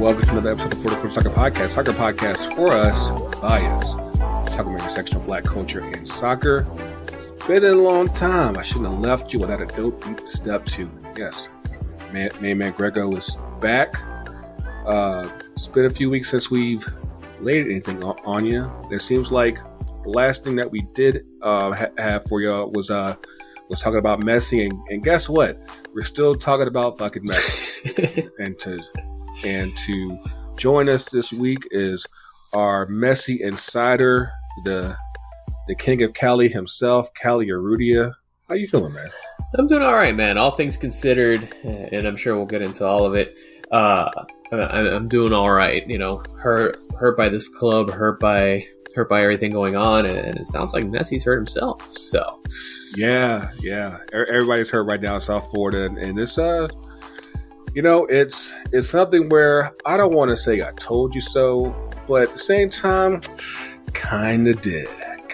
welcome to another episode of the 44 Soccer Podcast. Soccer podcast for us, by us. Talking about intersection of black culture and soccer. It's been a long time. I shouldn't have left you without a dope beat step two. Yes, man Grego is back. It's been a few weeks since we've laid anything on you. It seems like the last thing that we did have for y'all was talking about Messi, and guess what? We're still talking about fucking Messi. and to join us this week is our Messi insider, the king of Cali himself, Cali Urrutia. How you feeling, man? I'm doing all right, man. All things considered, and I'm sure we'll get into all of it. I'm doing all right. You know, hurt by this club, hurt by everything going on, and it sounds like Messi's hurt himself. So, yeah. Everybody's hurt right now in South Florida, and it's it's something where I don't want to say I told you so, but at the same time, kind of did,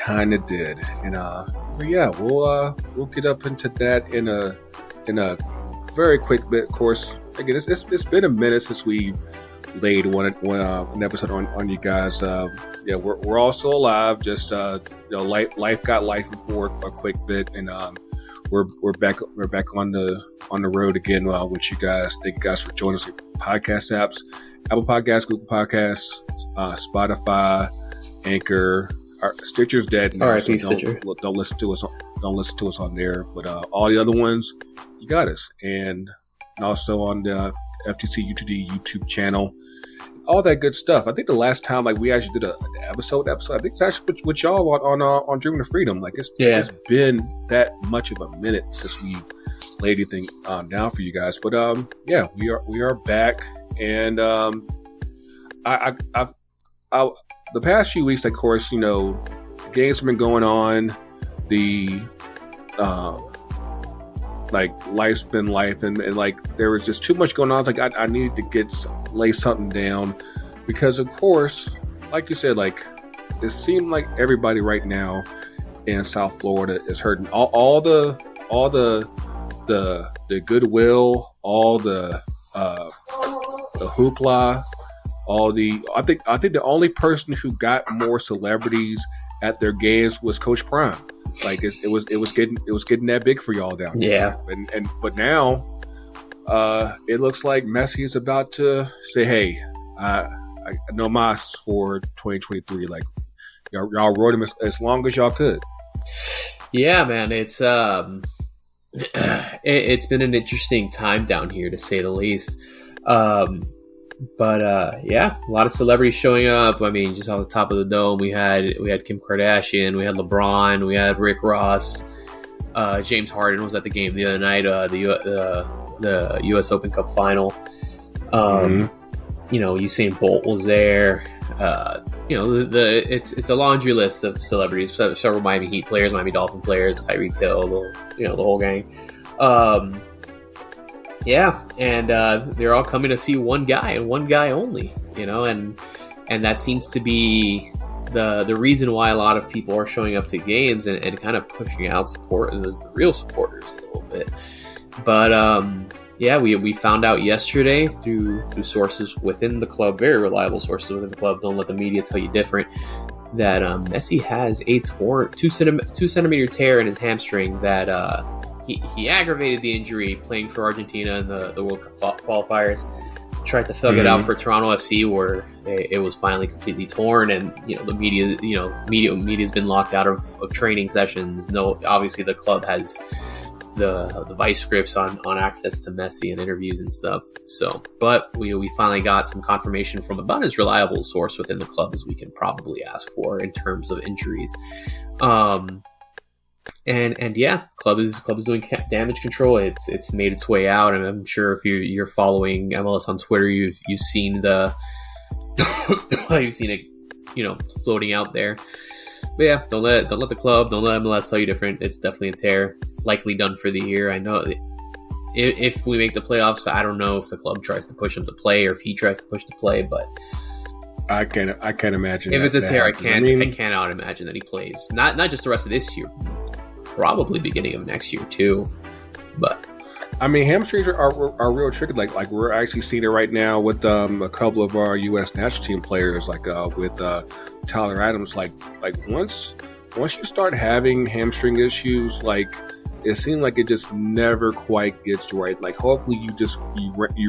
and but yeah, we'll get up into that in a very quick bit. Of course, again, it's been a minute since we laid one episode on you guys. Yeah, we're all still alive. Just life got life for a quick bit, and we're back on the road again with you guys. Thank you guys for joining us. Podcast apps, Apple Podcasts, Google Podcasts, Spotify, Anchor, Stitcher's dead now. So don't listen to us. Don't listen to us on there. But all the other ones, you got us, and also on the FTC UTD YouTube channel. All that good stuff. I think the last time we actually did an episode, I think it's actually with y'all on Dreaming of Freedom. It's been that much of a minute since we've laid anything down for you guys. But yeah, we are back, and I the past few weeks, of course, games have been going on. The life's been life, and there was just too much going on. I needed to lay something down, because of course, like you said, it seemed like everybody right now in South Florida is hurting. All the goodwill, all the hoopla, I think the only person who got more celebrities at their games was Coach Prime. It was getting that big for y'all down there. Yeah. But now it looks like Messi is about to say, "Hey, no mas for 2023." Y'all rode him as long as y'all could. Yeah, man. It's it's been an interesting time down here, to say the least. But yeah, a lot of celebrities showing up. I mean, just off the top of the dome, we had Kim Kardashian, we had LeBron, we had Rick Ross, James Harden was at the game the other night, the U.S. Open Cup final. Usain Bolt was there. It's a laundry list of celebrities. Several Miami Heat players, Miami Dolphin players, Tyreek Hill, the whole gang. Yeah, and they're all coming to see one guy and one guy only, and that seems to be the reason why a lot of people are showing up to games and kind of pushing out the real supporters a little bit. But yeah, we found out yesterday through sources within the club, very reliable sources within the club. Don't let the media tell you different. That Messi has a torn 2 centimeter tear in his hamstring that. He aggravated the injury playing for Argentina in the World Cup qualifiers. Tried to thug it out for Toronto FC, where it was finally completely torn. And the media's been locked out of training sessions. No, obviously the club has the vice scripts on access to Messi and interviews and stuff. So, but we finally got some confirmation from about as reliable a source within the club as we can probably ask for in terms of injuries. And yeah, club is doing damage control. It's made its way out, and I'm sure if you're following MLS on Twitter, you've seen you've seen it, floating out there. But yeah, don't let the club, don't let MLS tell you different. It's definitely a tear, likely done for the year. I know if we make the playoffs, I don't know if the club tries to push him to play or if he tries to push to play, but I can't imagine. If it's a tear, I cannot imagine that he plays. Not just the rest of this year. Probably beginning of next year too, but I mean, hamstrings are real tricky. Like we're actually seeing it right now with a couple of our U.S. national team players, like with Tyler Adams. Like once you start having hamstring issues, like it seems like it just never quite gets right. Like hopefully you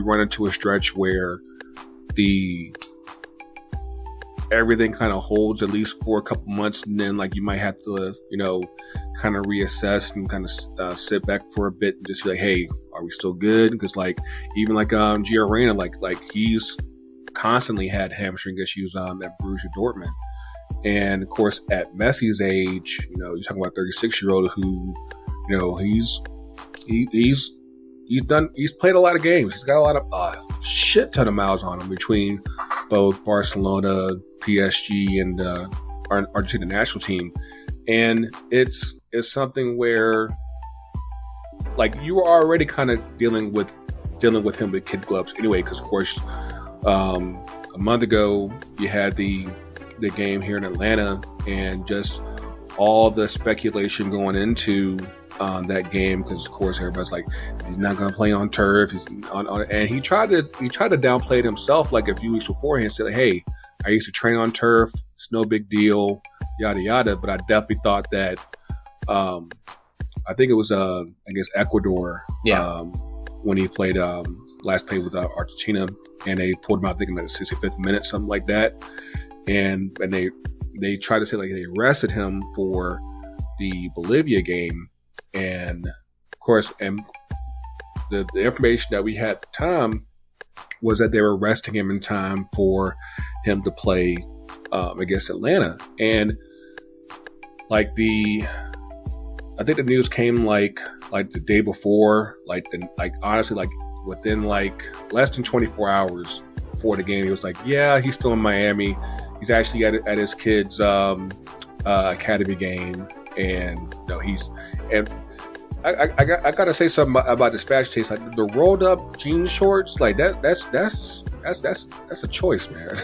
run into a stretch where everything kind of holds at least for a couple months, and then like you might have to kind of reassess and kind of sit back for a bit and just be like, hey, are we still good? Because like even like Gio Reyna, like he's constantly had hamstring issues at Borussia Dortmund, and of course at Messi's age, you're talking about a 36-year-old who he's played a lot of games. He's got a lot of shit ton of miles on him between both Barcelona, PSG, and our Argentina national team, and it's something where like you were already kind of dealing with him with kid gloves anyway, because of course a month ago you had the game here in Atlanta, and just all the speculation going into that game, because of course everybody's like, he's not going to play on turf. He's on, and he tried to downplay it himself like a few weeks beforehand, said, hey, I used to train on turf. It's no big deal, yada yada. But I definitely thought that I think it was Ecuador, when he played last played with Argentina, and they pulled him out, I think in the 65th minute, something like that, and they tried to say like they arrested him for the Bolivia game. And of course, and the information that we had at the time was that they were arresting him in time for him to play against Atlanta. And like I think the news came like the day before, honestly, like within like less than 24 hours before the game, he was like, yeah, he's still in Miami. He's actually at his kid's academy game, and I gotta say something about this fashion taste. Like the rolled up jean shorts, like that's a choice, man.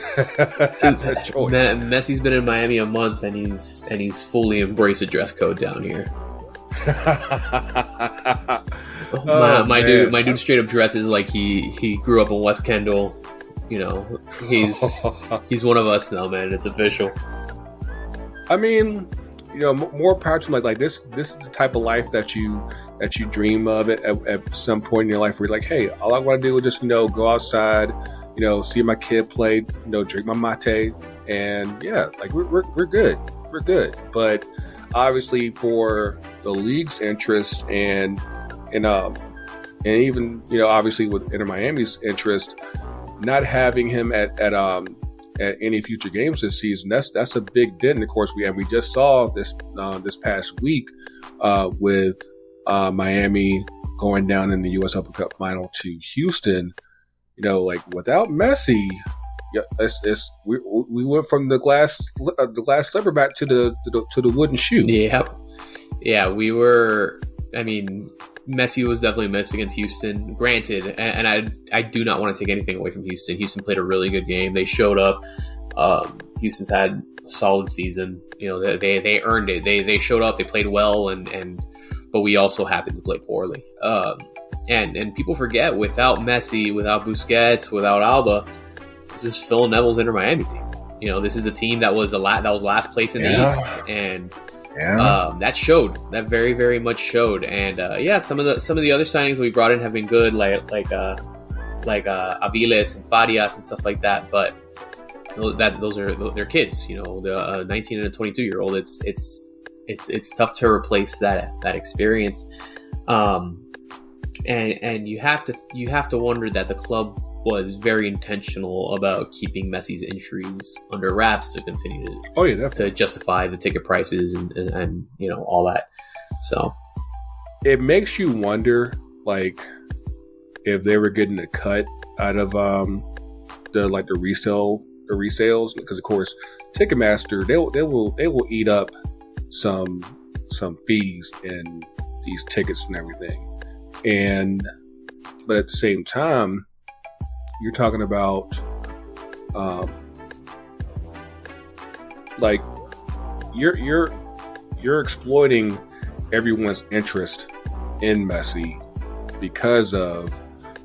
That's a choice. Messi's been in Miami a month, and he's fully embraced the dress code down here. My dude straight up dresses like he grew up in West Kendall. He's one of us now, man. It's official. I mean, more power to him. Like this is the type of life that you dream of at some point in your life, where you're like, hey, all I want to do is just go outside, see my kid play, drink my mate, and yeah, like we're good. But obviously for the league's interest and even obviously with Inter Miami's interest, not having him at any future games this season, that's a big dent. And of course, we just saw this past week with Miami going down in the U.S. Open Cup final to Houston. Like without Messi, we went from the glass slipper back to the wooden shoe. Yeah, we were. I mean, Messi was definitely missed against Houston. Granted, and I do not want to take anything away from Houston. Houston played a really good game. They showed up. Houston's had a solid season. They earned it. They showed up. They played well, but we also happened to play poorly. And people forget, without Messi, without Busquets, without Alba, this is Phil Neville's Inter Miami team. This is a team that was last place in the East, and that showed. That very, very much showed. And some of the other signings we brought in have been good, like Aviles and Farias and stuff like that. But those are their kids. The 19 and a 22-year-old. It's tough to replace that experience. And you have to wonder that the club was very intentional about keeping Messi's injuries under wraps to continue to justify the ticket prices and all that. So it makes you wonder, like, if they were getting a cut out of the resales, because of course Ticketmaster they will eat up some fees in these tickets and everything, but at the same time, you're talking about like you're exploiting everyone's interest in Messi because of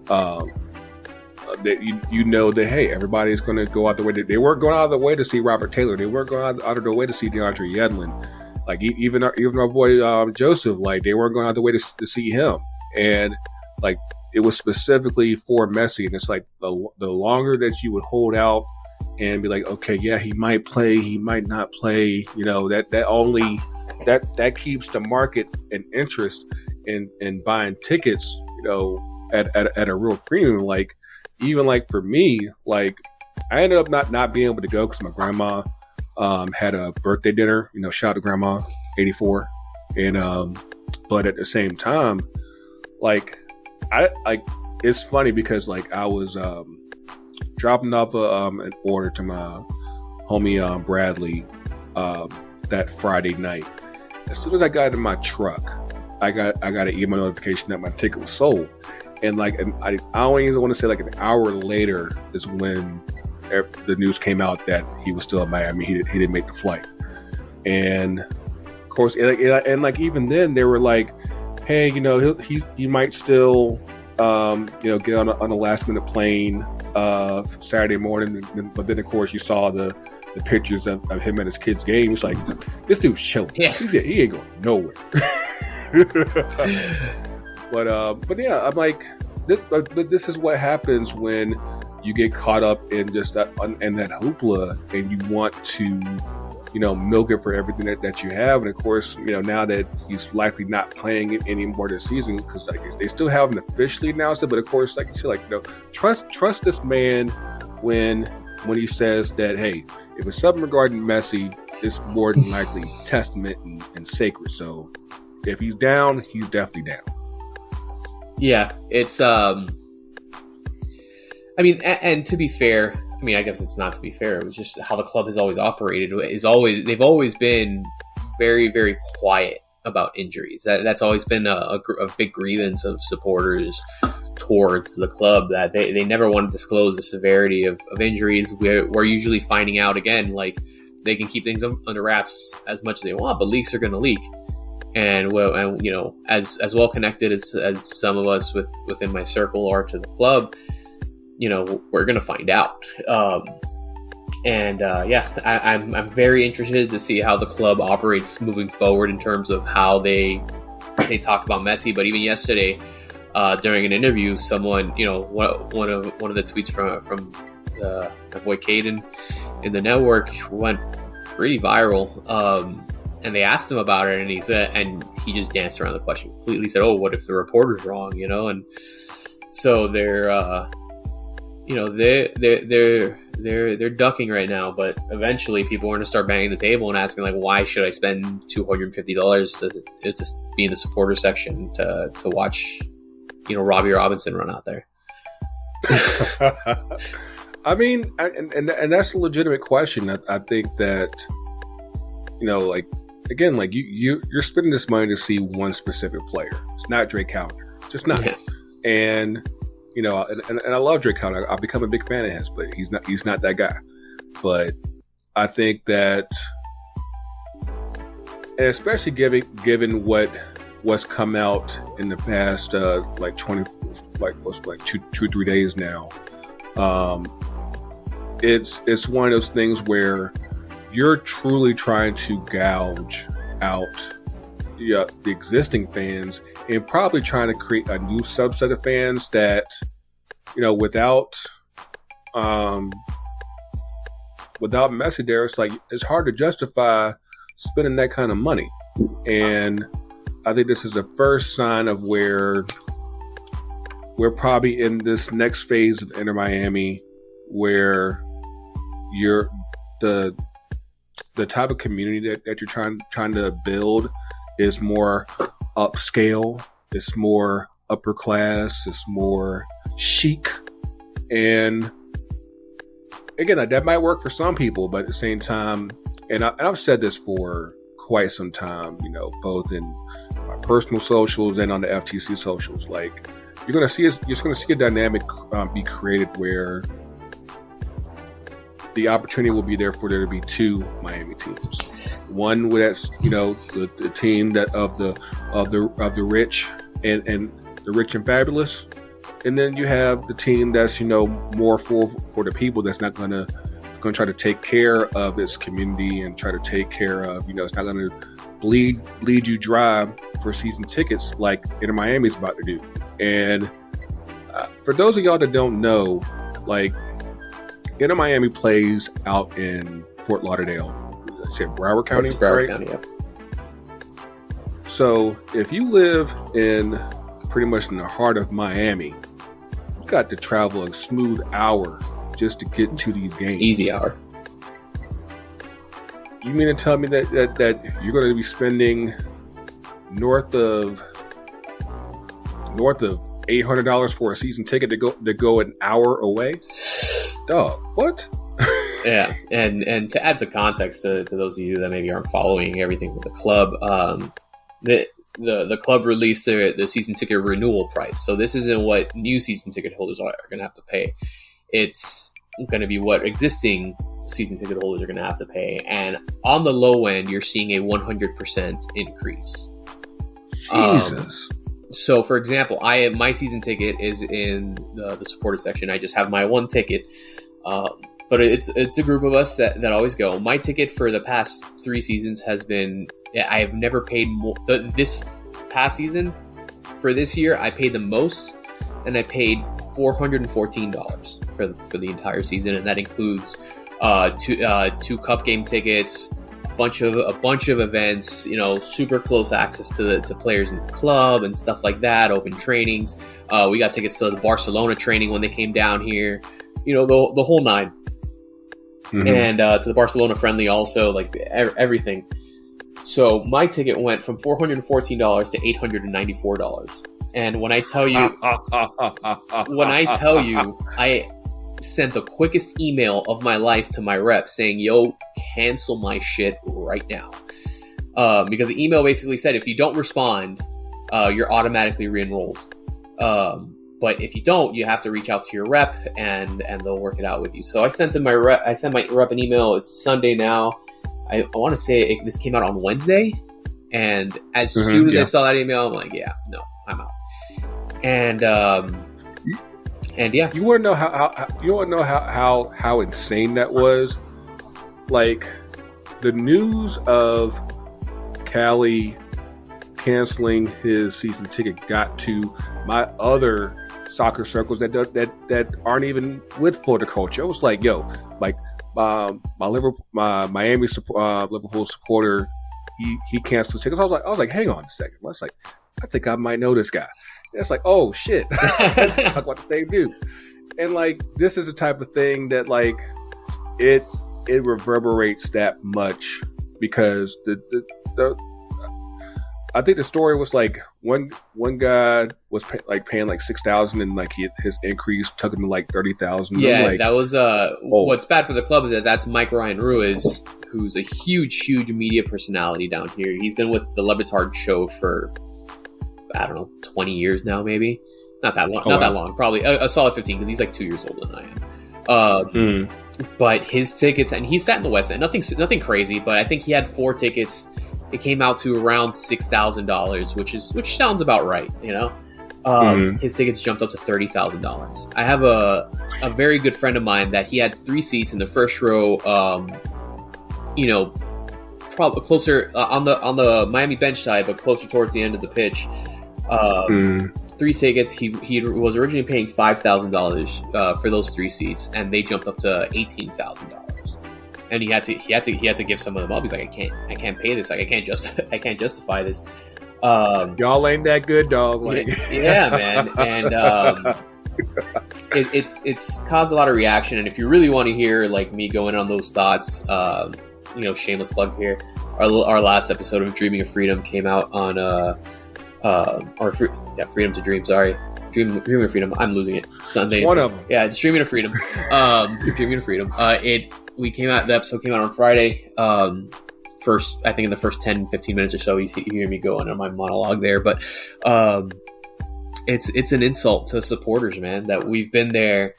that you know that, hey, everybody's going to go out the way. They weren't going out of the way to see Robert Taylor. They weren't going out of the way to see DeAndre Yedlin. Like even our boy Joseph, like they weren't going out the way to see him. And like it was specifically for Messi. And it's like the longer that you would hold out and be like, okay, yeah, he might play, he might not play. You know, that keeps the market and interest in buying tickets. You know, at a real premium. Like even like for me, like I ended up not being able to go because my grandma had a birthday dinner. You know, shout out to Grandma, 84, and but at the same time, like it's funny because like I was dropping off an order to my homie Bradley that Friday night. As soon as I got in my truck, I got an email notification that my ticket was sold. And like I don't even want to say like an hour later is when the news came out that he was still in Miami. He didn't make the flight. And of course, and like even then they were like, hey, you know, he might still you know, get on a last minute plane Saturday morning. But then of course you saw the pictures of him at his kid's game. It's like, this dude's chilling. Yeah. He ain't going nowhere. But yeah, I'm like, this is what happens when you get caught up in just that hoopla, and you want to, you know, milk it for everything that you have. And of course, you know, now that he's likely not playing it anymore this season, because like they still haven't officially announced it. But of course, like you said, like, you know, trust this man when he says that, hey, if it's something regarding Messi, it's more than likely testament and sacred. So if he's down, he's definitely down. Yeah, it's I mean, and to be fair, I mean, I guess it's not to be fair. It was just how the club has always operated. They've always been very, very quiet about injuries. That's always been a big grievance of supporters towards the club, that they never want to disclose the severity of injuries. We're usually finding out again, like they can keep things under wraps as much as they want, but leaks are going to leak. And you know, as well connected as some of us within my circle are to the club, you know, we're gonna find out. Yeah, I'm very interested to see how the club operates moving forward in terms of how they talk about Messi. But even yesterday, during an interview, someone, you know, one of the tweets from my boy Caden in the network went pretty viral. And they asked him about it, and he just danced around the question completely. He said, "Oh, what if the reporter's wrong?" You know, and so they're, you know, they're ducking right now. But eventually, people are going to start banging the table and asking, like, why should I spend $250 to be in the supporter section to watch, you know, Robbie Robinson run out there? I mean, and that's a legitimate question. I think that, you know, like, again, like you're spending this money to see one specific player. It's not Drake Callender. It's just not. Yeah. And, you know, and I love Drake Callender. I've become a big fan of his, but he's not that guy. But I think that, and especially given what's come out in the past, like 2-3 days now, it's one of those things where you're truly trying to gouge out the existing fans and probably trying to create a new subset of fans that, you know, without Messi there, it's like, it's hard to justify spending that kind of money. And I think this is the first sign of where we're probably in this next phase of Inter Miami, where you're the type of community that you're trying to build is more upscale, it's more upper class, it's more chic. And again, that might work for some people, but at the same time, and I've said this for quite some time, you know, both in my personal socials and on the FTC socials, like you're going to see a dynamic be created where the opportunity will be there for there to be two Miami teams. One that's, you know, the team that of the rich, and the rich and fabulous, and then you have the team that's more for the people, that's not gonna try to take care of its community and try to take care of it's not gonna bleed you dry for season tickets like Inter Miami's about to do. And for those of y'all that don't know, like, Inter Miami plays out in Fort Lauderdale. I said Broward County, Broward right? County, yeah. So if you live in pretty much in the heart of Miami, you got to travel a smooth hour just to get to these games. Easy hour. You mean to tell me that you're going to be spending north of $800 for a season ticket to go an hour away? Dog, what? Yeah, and to add some context to those of you that maybe aren't following everything with the club, the club released the season ticket renewal price. So this isn't what new season ticket holders are going to have to pay. It's going to be what existing season ticket holders are going to have to pay. And on the low end, you're seeing a 100% increase. Jesus. So, for example, my season ticket is in the supporter section. I just have my one ticket. But it's a group of us that always go. My ticket for the past 3 seasons has been, I have never paid more. This past season, for this year, I paid the most, and I paid $414 for the entire season, and that includes two cup game tickets, a bunch of events, super close access to players in the club and stuff like that, open trainings. We got tickets to the Barcelona training when they came down here, the whole nine. Mm-hmm. And to the Barcelona friendly also, like everything. So my ticket went from $414 to $894. And when I tell you, I sent the quickest email of my life to my rep saying, "Yo, cancel my shit right now," because the email basically said if you don't respond, you're automatically re-enrolled. But if you don't, you have to reach out to your rep and they'll work it out with you. So I sent my rep an email. It's Sunday now. I want to say this came out on Wednesday. And as soon as I saw that email, I'm like, yeah, no, I'm out. And yeah. You want to know how insane that was? Like, the news of Cali canceling his season ticket got to my other soccer circles that aren't even with Florida culture. I was like, yo, like my Miami Liverpool supporter, he canceled tickets. I was like, hang on a second. I was like, I think I might know this guy. And it's like, oh shit, let's talk about the same dude. And like, this is the type of thing that like it reverberates that much because the I think the story was like one guy was paying like $6,000 and like his increase took him to like $30,000. Yeah, like, that was what's bad for the club is that's Mike Ryan Ruiz, who's a huge media personality down here. He's been with the Le Batard show for 20 years now, maybe not that long. That long, probably a solid 15 because he's like 2 years older than I am. But his tickets, and he sat in the West End. Nothing crazy, but I think he had 4 tickets. It came out to around $6,000, which sounds about right, His tickets jumped up to $30,000. I have a very good friend of mine that he had 3 seats in the first row. Probably closer on the Miami bench side, but closer towards the end of the pitch. 3 tickets. He was originally paying $5,000 for those 3 seats, and they jumped up to $18,000. And he had to give some of them up. He's like, I can't pay this. Like, I can't justify this. Y'all ain't that good, dog. Like, yeah, man. And it's caused a lot of reaction. And if you really want to hear like me going on those thoughts, shameless plug here. Our last episode of Dreaming of Freedom came out on Freedom to Dream. Sorry. Dreaming of Freedom. I'm losing it. Sunday. It's one of them. Yeah, it's Dreaming of Freedom. Dreaming of Freedom. The episode came out on Friday. First, I think in the first 10, 15 minutes or so, you hear me go on my monologue there. But it's an insult to supporters, man, that we've been there,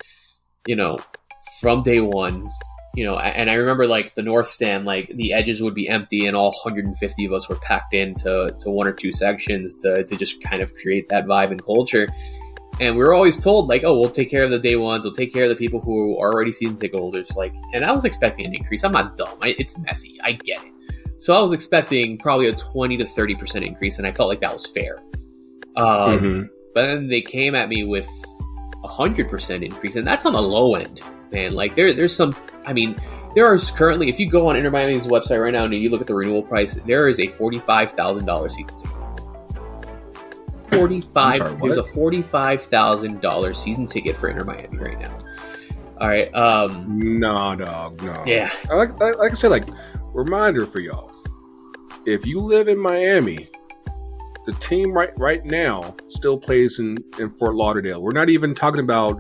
from day one, and I remember like the north stand, like the edges would be empty and all 150 of us were packed into one or two sections to just kind of create that vibe and culture. And we were always told, like, oh, we'll take care of the day ones. We'll take care of the people who are already season ticket holders. Like, and I was expecting an increase. I'm not dumb. It's messy. I get it. So I was expecting probably a 20 to 30% increase, and I felt like that was fair. But then they came at me with 100% increase, and that's on the low end, man. Like, there's some, I mean, there is currently, if you go on Inter Miami's website right now and you look at the renewal price, there is a $45,000 season ticket. There's a $45,000 season ticket for Inter Miami right now. All right. No, dog, no. Yeah. Like I said, like, reminder for y'all. If you live in Miami, the team right now still plays in Fort Lauderdale. We're not even talking about,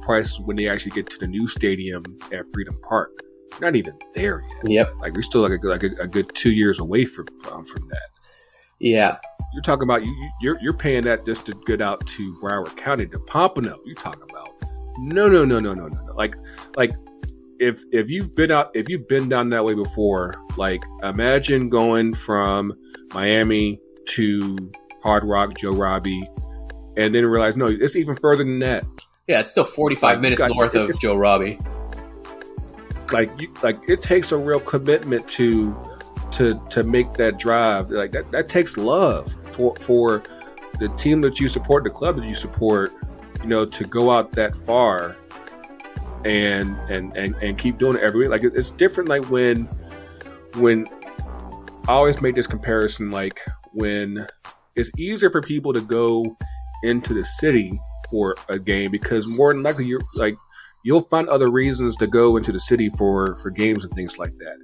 prices when they actually get to the new stadium at Freedom Park. We're not even there yet. Yep. Like, we're still like a good 2 years away from that. Yeah. You're talking about you're paying that just to get out to Broward County to Pompano. You're talking about no. Like if you've been down that way before, like imagine going from Miami to Hard Rock, Joe Robbie, and then realize no, it's even further than that. Yeah, it's still 45 minutes north of Joe Robbie. Like it takes a real commitment to make that drive. Like that takes love for the team that you support, the club that you support, to go out that far and keep doing it every week. Like it's different. Like when I always make this comparison, like when it's easier for people to go into the city for a game because more than likely you'll find other reasons to go into the city for games and things like that.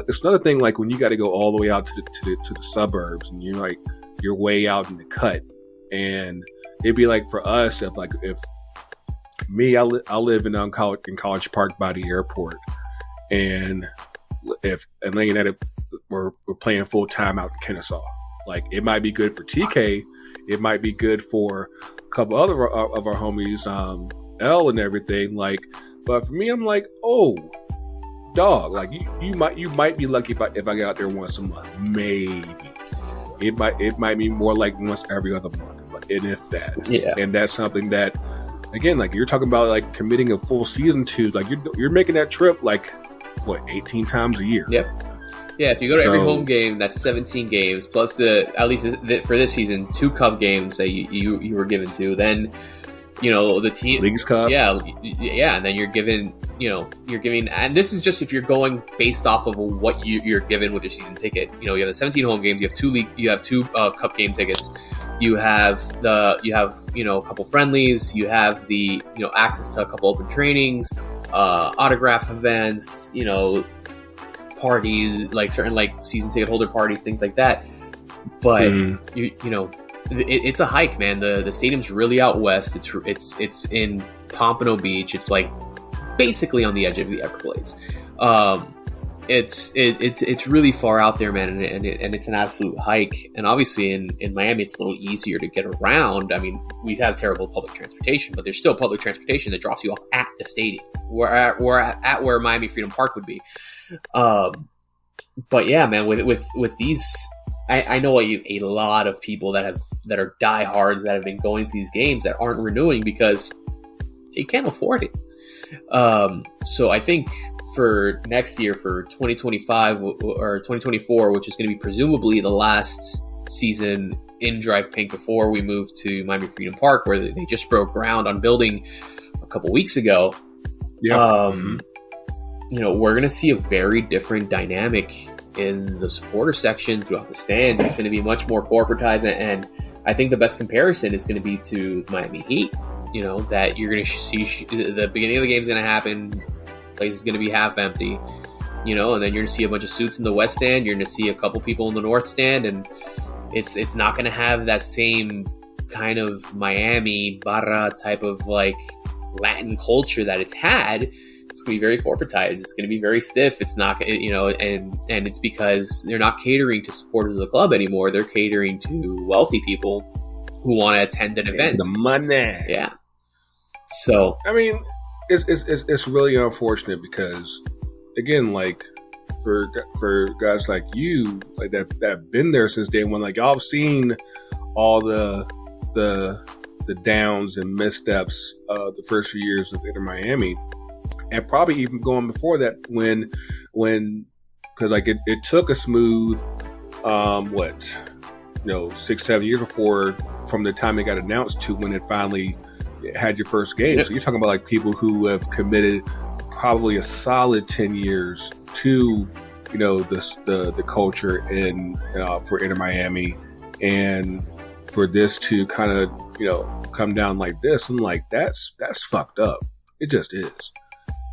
It's another thing like when you got to go all the way out to the suburbs and you're way out in the cut, and it'd be like for us if me, I live in College Park by the airport, and if Atlanta United we're playing full time out in Kennesaw, like it might be good for TK, it might be good for a couple other of our homies, L and everything, like, but for me, I'm like, oh, dog, like you might be lucky if I get out there once a month, maybe. It might be more like once every other month, and if that, yeah. And that's something that, again, like you're talking about, like committing a full season to, like you're making that trip like what 18 times a year. Yep. Yeah, if you go to every home game, that's 17 games plus at least for this season 2 cup games that you were given to. Then the team Leagues Cup. Yeah, and then you're giving, and this is just if you're going based off of what you're given with your season ticket. You have the 17 home games, you have two cup game tickets, you have a couple friendlies, you have the access to a couple open trainings, autograph events, parties, like certain like season ticket holder parties, things like that. But it's a hike, man. The stadium's really out west. It's in Pompano Beach. It's like basically on the edge of the Everglades. It's really far out there, man, and it's an absolute hike. And obviously in Miami, it's a little easier to get around. I mean, we have terrible public transportation, but there's still public transportation that drops you off at the stadium, where Miami Freedom Park would be. But yeah, man, with these, I know a lot of people that are diehards that have been going to these games that aren't renewing because they can't afford it. So I think for next year, for 2025 or 2024, which is going to be presumably the last season in Drive Pink before we move to Miami Freedom Park, where they just broke ground on building a couple weeks ago. Yeah. We're going to see a very different dynamic in the supporter section throughout the stands. It's going to be much more corporatized, and I think the best comparison is going to be to Miami Heat. That you're going to see the beginning of the game is going to happen. Place is going to be half empty, and then you're going to see a bunch of suits in the west stand. You're going to see a couple people in the north stand, and it's not going to have that same kind of Miami barra type of like Latin culture that it's had. It's going to be very corporatized. It's going to be very stiff. It's not, and it's because they're not catering to supporters of the club anymore. They're catering to wealthy people who want to attend an event. The money. Yeah. So I mean, it's really unfortunate because, again, like for guys like you, like that have been there since day one, like y'all have seen all the downs and missteps the first few years of Inter Miami, and probably even going before that when because like it took a smooth 6-7 years before from the time it got announced to when it finally had your first game. So you're talking about like people who have committed probably a solid 10 years to the culture in for Inter Miami, and for this to kind of come down like this, and like that's fucked up. It just is.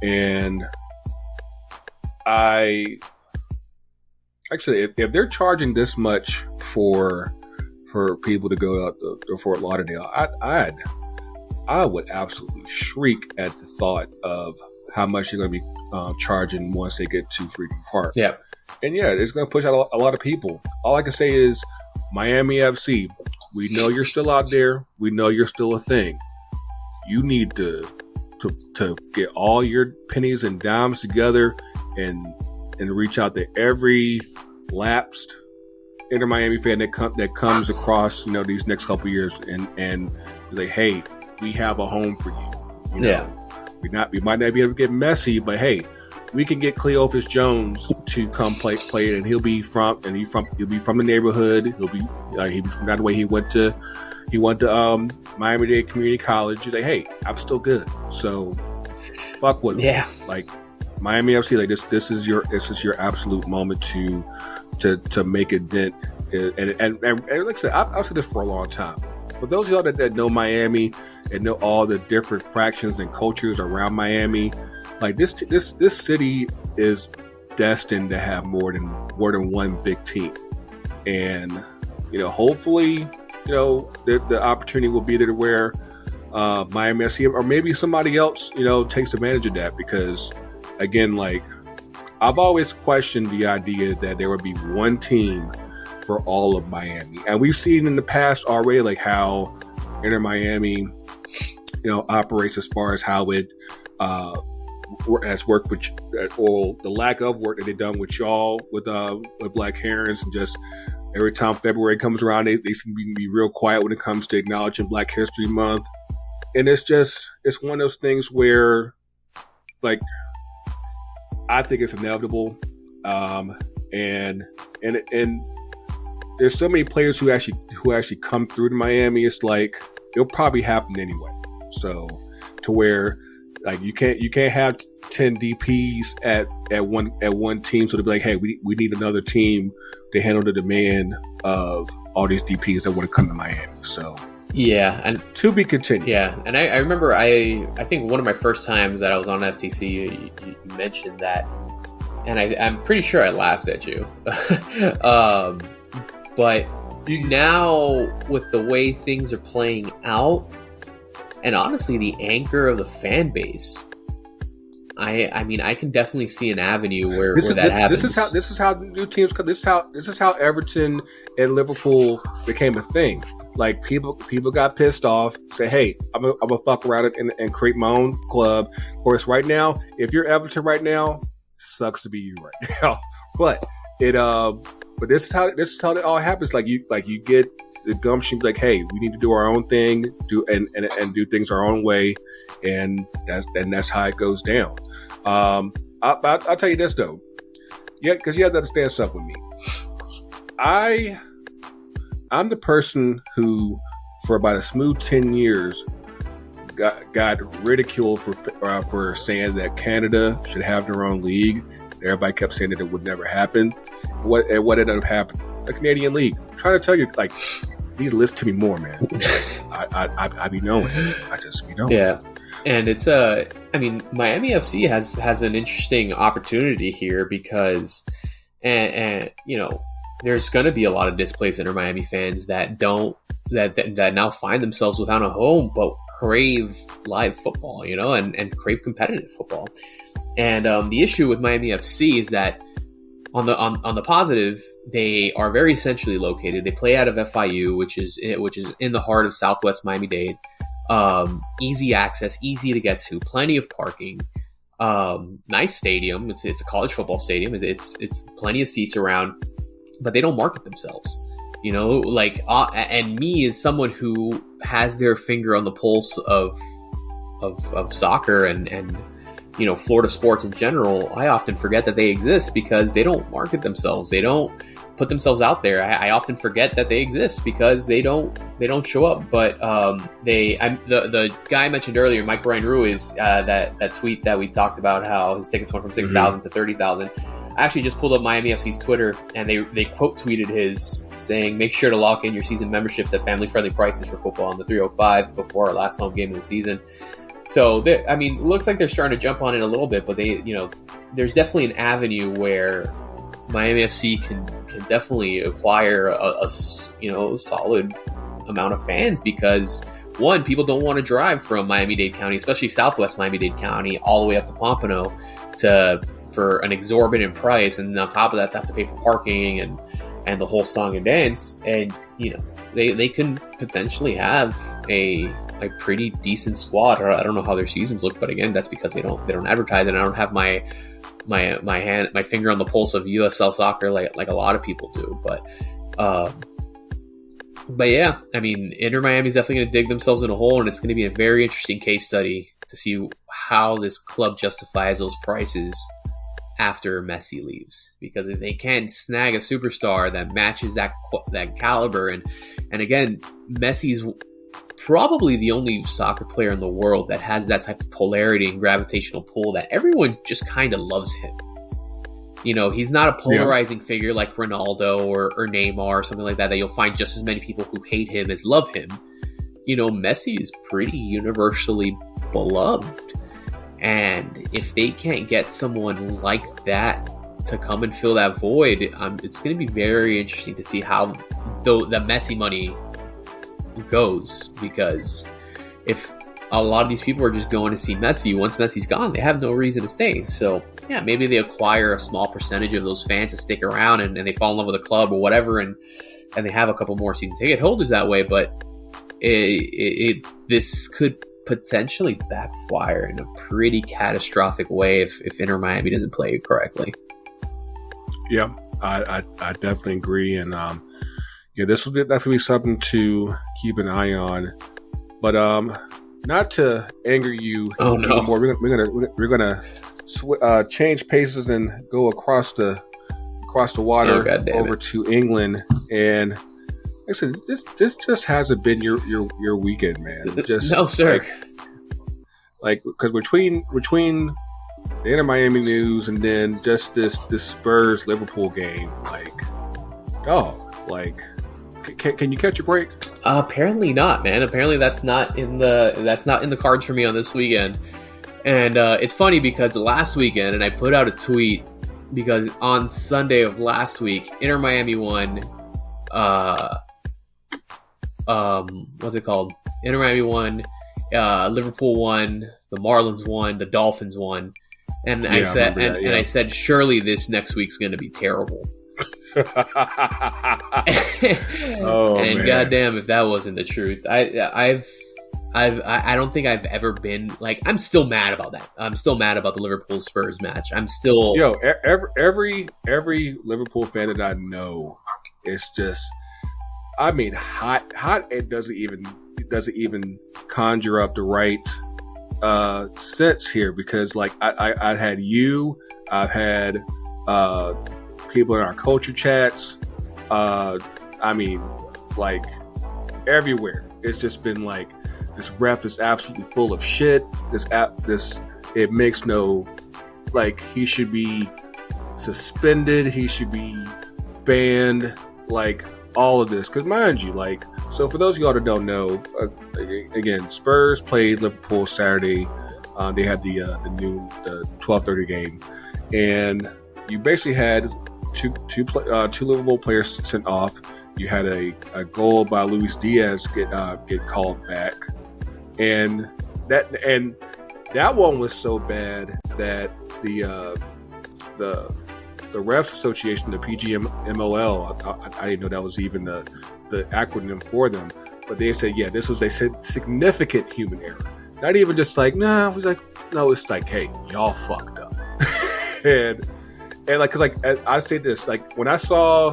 And actually, if they're charging this much for people to go out to Fort Lauderdale, I would absolutely shriek at the thought of how much you're going to be charging once they get to Freedom Park. Yeah. And yeah, it's going to push out a lot of people. All I can say is, Miami FC, we know you're still out there. We know you're still a thing. You need to get all your pennies and dimes together and reach out to every lapsed Inter Miami fan that comes across these next couple of years and say, hey, we have a home for you. We might not be able to get Messi, but hey, we can get Cleophas Jones to come play it, and he'll be from the neighborhood. He'll be from that way. He went to Miami-Dade Community College. You say, hey, I'm still good. So fuck with him. Yeah. Like Miami FC, like this is your absolute moment to make a dent. And like I said, I've said this for a long time. For those of y'all that know Miami and know all the different fractions and cultures around Miami, like this city is destined to have more than one big team, and hopefully the opportunity will be there to where Miami FC or maybe somebody else takes advantage of that, because again, like I've always questioned the idea that there would be one team for all of Miami, and we've seen in the past already like how Inter Miami operates as far as how it has worked with, or the lack of work that they've done with y'all with Black Herons, and just every time February comes around, they seem to be real quiet when it comes to acknowledging Black History Month, and it's one of those things where like I think it's inevitable, and there's so many players who actually come through to Miami. It's like it'll probably happen anyway. So to where like you can't have 10 DPs at one team. So to be like, hey, we need another team to handle the demand of all these DPs that want to come to Miami. So yeah, and to be continued. Yeah, and I remember I think one of my first times that I was on FTC, you mentioned that, and I'm pretty sure I laughed at you. But now with the way things are playing out, and honestly the anchor of the fan base, I mean I can definitely see an avenue where that happens. This is how new teams come. This is how Everton and Liverpool became a thing. Like people got pissed off, say, hey, I'm gonna fuck around and create my own club. Of course, right now, if you're Everton right now, sucks to be you right now. But this is how it all happens. Like you get the gumption, like, hey, we need to do our own thing, do things our own way, and that's how it goes down. I'll tell you this though, yeah, because you have to understand something with me. I'm the person who, for about a smooth 10 years, got ridiculed for saying that Canada should have their own league. Everybody kept saying that it would never happen. What ended up happening? The Canadian League. I'm trying to tell you, like, you need to listen to me more, man. I be knowing. I just be knowing. Yeah. And it's I mean, Miami FC has an interesting opportunity here because, and there's going to be a lot of displaced Inter Miami fans that now find themselves without a home, but crave live football, and crave competitive football. And the issue with Miami FC is that on the positive, they are very centrally located. They play out of FIU, which is in the heart of Southwest Miami-Dade. Easy access, easy to get to, plenty of parking, nice stadium. It's a college football stadium. It's plenty of seats around, but they don't market themselves. You know, like, and me as someone who has their finger on the pulse of soccer and you know, Florida sports in general, I often forget that they exist because they don't market themselves. They don't put themselves out there. I often forget that they exist because they don't show up. But the guy I mentioned earlier, Mike Brian Ruiz, that tweet that we talked about how his tickets went from 6,000 to 30,000. I actually just pulled up Miami FC's Twitter, and they quote tweeted his saying, "Make sure to lock in your season memberships at family-friendly prices for football on the 305 before our last home game of the season." So, I mean, it looks like they're starting to jump on it a little bit, but there's definitely an avenue where Miami FC can definitely acquire a solid amount of fans because, one, people don't want to drive from Miami-Dade County, especially Southwest Miami-Dade County, all the way up to Pompano for an exorbitant price, and on top of that, to have to pay for parking and the whole song and dance. And they can potentially have a pretty decent squad. I don't know how their seasons look, but again, that's because they don't advertise, and I don't have my finger on the pulse of USL soccer like a lot of people do. But yeah, I mean, Inter Miami is definitely going to dig themselves in a hole, and it's going to be a very interesting case study to see how this club justifies those prices after Messi leaves. Because if they can't snag a superstar that matches that caliber, and again, Messi's probably the only soccer player in the world that has that type of polarity and gravitational pull that everyone just kind of loves him. You know, he's not a polarizing figure like Ronaldo or Neymar or something like that you'll find just as many people who hate him as love him. You know, Messi is pretty universally beloved. And if they can't get someone like that to come and fill that void, it's going to be very interesting to see how the Messi money goes, because if a lot of these people are just going to see Messi, once Messi's gone, they have no reason to stay. So yeah, maybe they acquire a small percentage of those fans to stick around and they fall in love with the club or whatever, and they have a couple more season ticket holders that way. But this could potentially backfire in a pretty catastrophic way if Inter Miami doesn't play it correctly. Yeah, I definitely agree, and this will definitely be something to keep an eye on. But not to anger you anymore, we're gonna change paces and go across the water over to England. And listen, this just hasn't been your weekend, man. Just no, sir. Like because between the Inter Miami news and then just this Spurs Liverpool game, can you catch a break? Apparently not, man. Apparently that's not in the cards for me on this weekend. And it's funny because last weekend, and I put out a tweet because on Sunday of last week, Inter Miami won. What's it called? Inter Miami won. Liverpool won. The Marlins won. The Dolphins won. And I said, surely this next week's going to be terrible. And man, goddamn, if that wasn't the truth, I don't think I've ever been like. I'm still mad about that. I'm still mad about the Liverpool Spurs match. I'm still every Liverpool fan that I know is just, I mean, hot. It doesn't even conjure up the right sense here, because like I had you, I've had people in our culture chats. I mean, like everywhere. It's just been like this ref is absolutely full of shit. It makes no, like, he should be suspended. He should be banned. Like all of this, because mind you, like, so for those of y'all that don't know, again, Spurs played Liverpool Saturday. They had the 12:30 game, and you basically had two Liverpool players sent off. You had a goal by Luis Diaz get called back, and that one was so bad that the Refs Association, the PGMOL. I didn't know that was even the acronym for them. But they said, yeah, this was a significant human error. Not even just like, nah. It was like, no, it's like, hey, y'all fucked up. and like, cause like I say this, like when I saw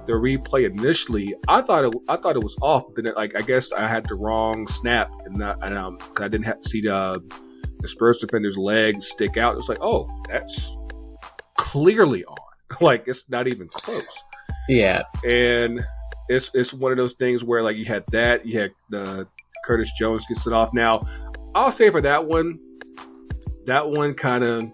the replay initially, I thought it was off. But then, like, I guess I had the wrong snap, and I didn't have to see the Spurs defender's leg stick out. It was like, oh, that's clearly on. Like, it's not even close. Yeah, and it's one of those things where, like, you had the Curtis Jones gets it off. Now, I'll say for that one kind of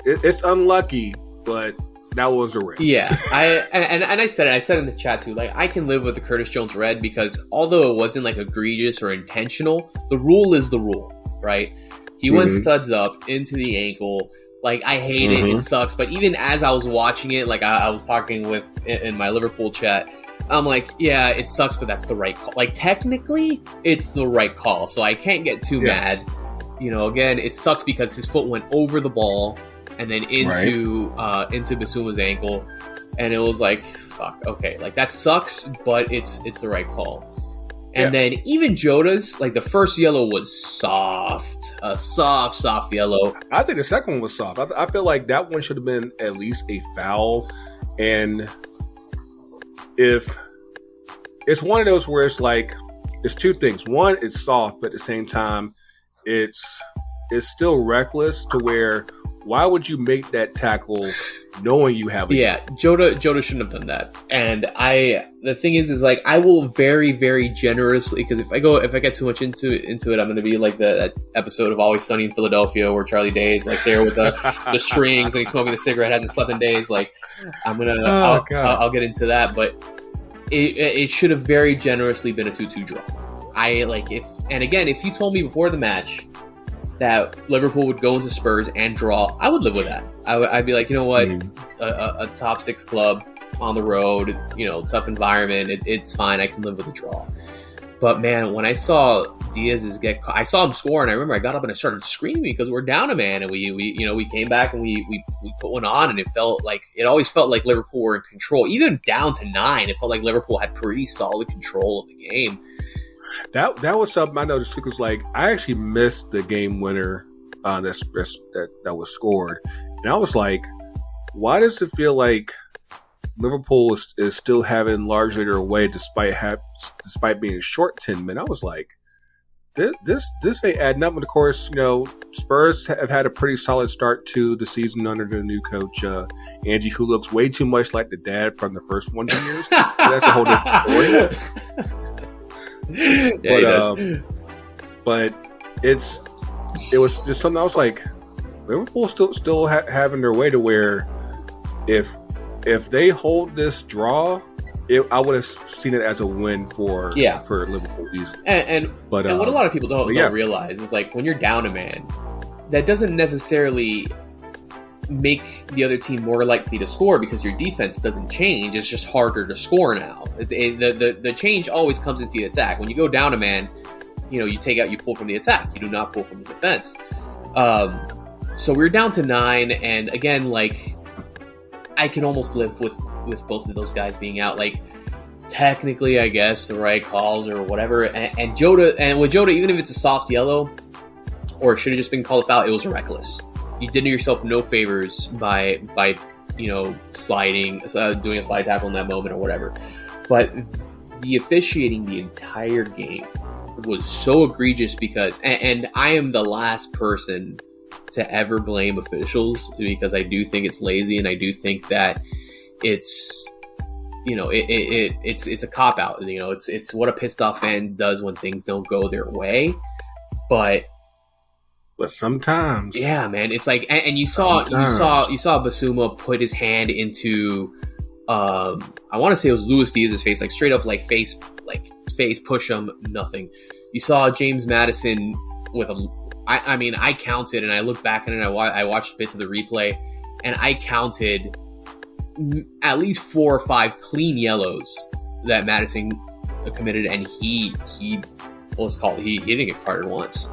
it's unlucky, but that was a red. Yeah, I said it in the chat too. Like, I can live with the Curtis Jones red because although it wasn't like egregious or intentional, the rule is the rule, right? He went studs up into the ankle. Like, I hate it. It sucks. But even as I was watching it, like I was talking in my Liverpool chat, I'm like, yeah, it sucks, but that's the right call. Like, technically, it's the right call. So I can't get too mad. You know, again, it sucks because his foot went over the ball and then into Basuma's ankle, and it was like, fuck, okay, like that sucks, but it's the right call. And then even Jota's, like, the first yellow was a soft yellow. I think the second one was soft. I feel like that one should have been at least a foul. And if it's one of those where it's like, it's two things. One, it's soft, but at the same time, it's still reckless to where, why would you make that tackle knowing you have Jota shouldn't have done that. And the thing is like, I will very, very generously, because if I get too much into it, I'm going to be like that episode of Always Sunny in Philadelphia where Charlie Day is like there with the strings and he's smoking a cigarette, hasn't slept in days. Like, I'll get into that, but it should have very generously been a 2-2 draw. If you told me before the match that Liverpool would go into Spurs and draw, I would live with that. I'd be like, you know what, a top 6 club on the road, you know, tough environment, it's fine. I can live with a draw. But man, when I saw Diaz's I saw him score, and I remember I got up and I started screaming because we're down a man, and we came back and we put one on, and it always felt like Liverpool were in control, even down to 9. It felt like Liverpool had pretty solid control of the game. That was something I noticed because, like, I actually missed the game winner that was scored, and I was like, why does it feel like Liverpool is still having largely their way despite being short 10 men? I was like, this ain't adding up. And of course, you know, Spurs have had a pretty solid start to the season under the new coach Angie, who looks way too much like the dad from the first 1 years. So that's a whole different story. But it was just something I was like, Liverpool still having their way to where if they hold this draw, I would have seen it as a win for Liverpool easily. And what a lot of people don't realize is, like, when you're down a man, that doesn't necessarily make the other team more likely to score because your defense doesn't change. It's just harder to score now. The change always comes into the attack. When you go down a man, you know, you pull from the attack. You do not pull from the defense. So we're down to 9, and again, like, I can almost live with both of those guys being out. Like, technically, I guess the right calls or whatever. And with Jota, even if it's a soft yellow, or it should have just been called a foul, it was reckless. You did yourself no favors by sliding, doing a slide tackle in that moment or whatever. But the officiating the entire game was so egregious because, and I am the last person to ever blame officials because I do think it's lazy, and I do think that it's, you know, it's a cop out. You know, it's what a pissed off fan does when things don't go their way. But sometimes, yeah, man, it's like, and you saw Basuma put his hand into, I want to say it was Luis Diaz's face, like straight up, like face push him, nothing. You saw James Maddison with I counted, and I looked back and I watched bits of the replay, and I counted at least 4 or 5 clean yellows that Maddison committed, and he didn't get carded once.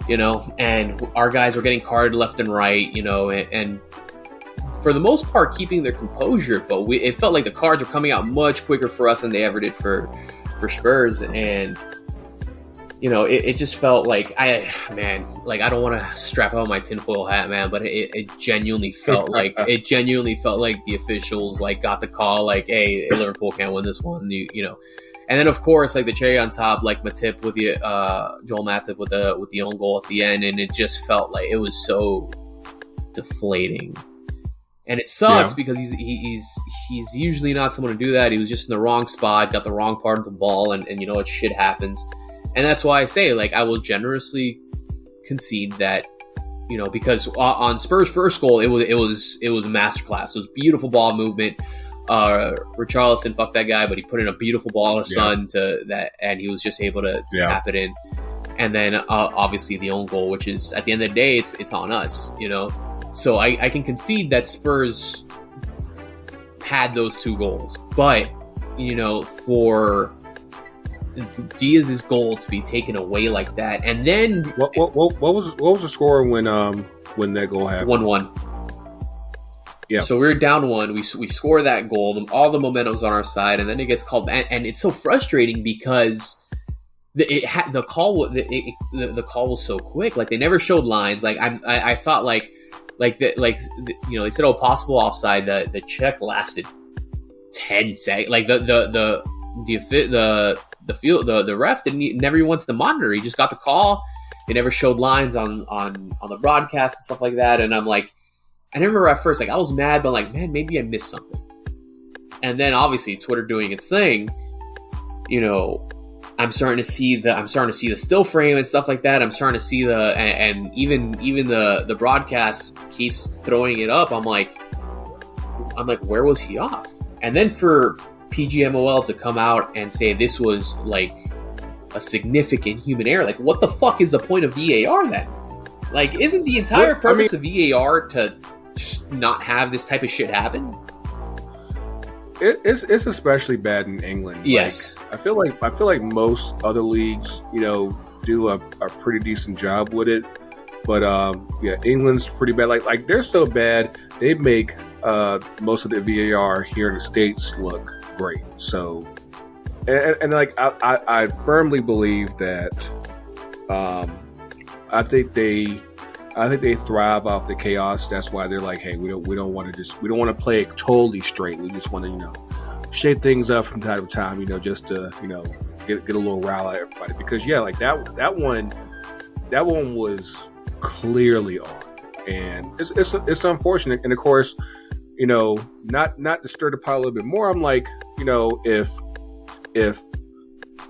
You know, and our guys were getting carded left and right, you know, and for the most part, keeping their composure. But it felt like the cards were coming out much quicker for us than they ever did for Spurs. And, you know, it just felt like, I don't want to strap on my tinfoil hat, man, but it genuinely felt like the officials like got the call, like, hey, Liverpool can't win this one, you know. And then, of course, like the cherry on top, like Matip with the Joel Matip with the own goal at the end, and it just felt like it was so deflating. And it sucks because he's usually not someone to do that. He was just in the wrong spot, got the wrong part of the ball, and you know, shit happens. And that's why I say, like, I will generously concede that, you know, because on Spurs' first goal, it was a masterclass. It was beautiful ball movement. Richarlison, fuck that guy, but he put in a beautiful ball to Son to that, and he was just able to tap it in. And then obviously the own goal, which is at the end of the day, it's on us, you know. So I can concede that Spurs had those two goals, but you know, for Diaz's goal to be taken away like that, and then what was the score when that goal happened? 1-1. Yeah. So we were down 1. We score that goal. All the momentum's on our side, and then it gets called. And it's so frustrating because the call was so quick. Like, they never showed lines. Like, I thought you know, they said, oh, possible offside. The check lasted 10 seconds. Like the ref never even went to the monitor. He just got the call. They never showed lines on the broadcast and stuff like that. And I'm like, I remember at first, like, I was mad, but like, man, maybe I missed something. And then obviously Twitter doing its thing, you know, I'm starting to see the still frame and stuff like that. I'm starting to see and even the broadcast keeps throwing it up. I'm like, where was he off? And then for PGMOL to come out and say this was like a significant human error, like, what the fuck is the point of VAR then? Like, isn't the entire purpose of VAR to not have this type of shit happen? It's especially bad in England. Yes, like, I feel like most other leagues, you know, do a pretty decent job with it. But England's pretty bad. Like they're so bad they make most of the VAR here in the States look great. So, and like I firmly believe that. I think they thrive off the chaos. That's why they're like, hey, we don't want to play it totally straight. We just want to, you know, shake things up from time to time, you know, just to, you know, get a little rile at everybody. Because like that one was clearly on, and it's unfortunate. And of course, you know, not to stir the pot a little bit more, I'm like, you know, if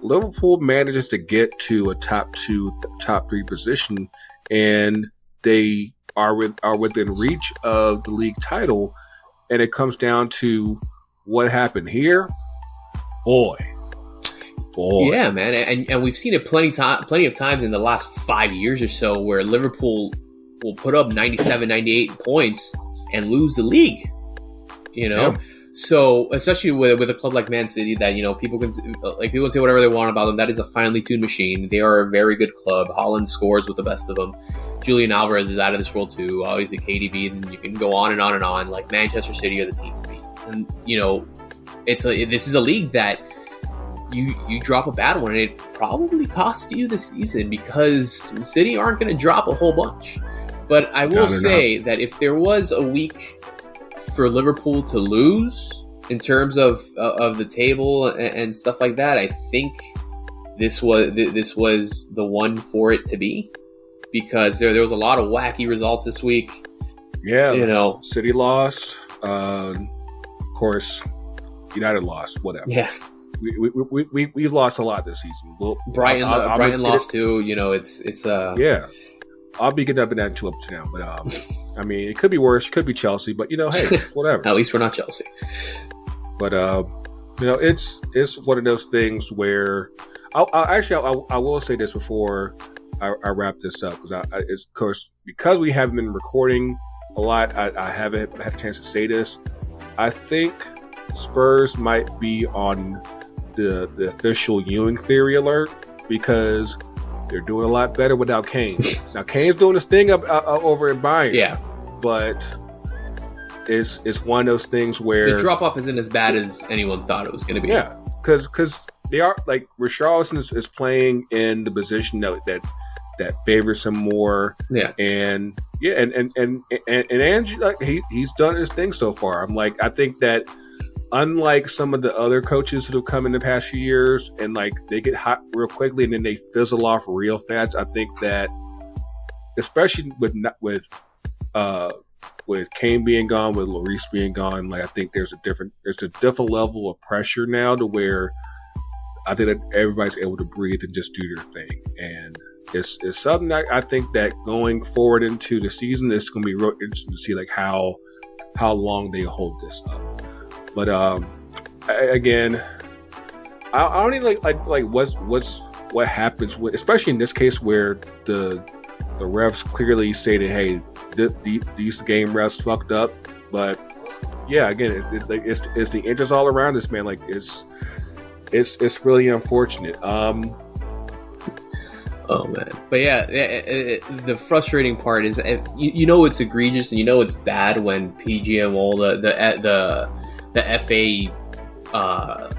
Liverpool manages to get to a top 3 position, and they are within reach of the league title, and it comes down to what happened here, boy. Yeah, man, and we've seen it plenty of times in the last 5 years or so, where Liverpool will put up 97, 98 points and lose the league. You know. Yeah. So, especially with a club like Man City, that, you know, people can say whatever they want about them. That is a finely tuned machine. They are a very good club. Holland scores with the best of them. Julian Alvarez is out of this world too. Obviously, KDB, and you can go on and on and on. Like, Manchester City are the team to beat. And, you know, this is a league that you drop a bad one, and it probably costs you the season, because City aren't going to drop a whole bunch. But I will say that if there was a week for Liverpool to lose in terms of the table and stuff like that, I think this was the one for it to be, because there was a lot of wacky results this week. Yeah, you know, City lost. Of course, United lost. Whatever. Yeah, we've lost a lot this season. Brighton lost too. You know, it's yeah. I'll be getting up in that 2 up to now, but I mean, it could be worse. It could be Chelsea, but, you know, hey, whatever. At least we're not Chelsea. But you know, it's one of those things where I will say this before I wrap this up, because it's, of course, because we haven't been recording a lot, I haven't had a chance to say this. I think Spurs might be on the official Ewing theory alert, because they're doing a lot better without Kane. Now, Kane's doing his thing up over in Bayern. Yeah. But it's one of those things where the drop off isn't as bad as anyone thought it was going to be. Yeah, because they are like Richarlison is playing in the position that favors him more. Yeah, and Angie, like he's done his thing so far. I think that unlike some of the other coaches that have come in the past few years, and like they get hot real quickly and then they fizzle off real fast. I think that especially with Kane being gone, with Lloris being gone, like I think there's a different level of pressure now to where I think that everybody's able to breathe and just do their thing. And it's something that I think that going forward into the season, it's going to be real interesting to see like how long they hold this up. But again, I don't even like what happens with, especially in this case where the refs clearly say that, hey, these game refs fucked up. But yeah, again, it's the injuries all around this, man. Like it's really unfortunate. Oh man, but yeah, the frustrating part is you know it's egregious and you know it's bad when PGMO, the FA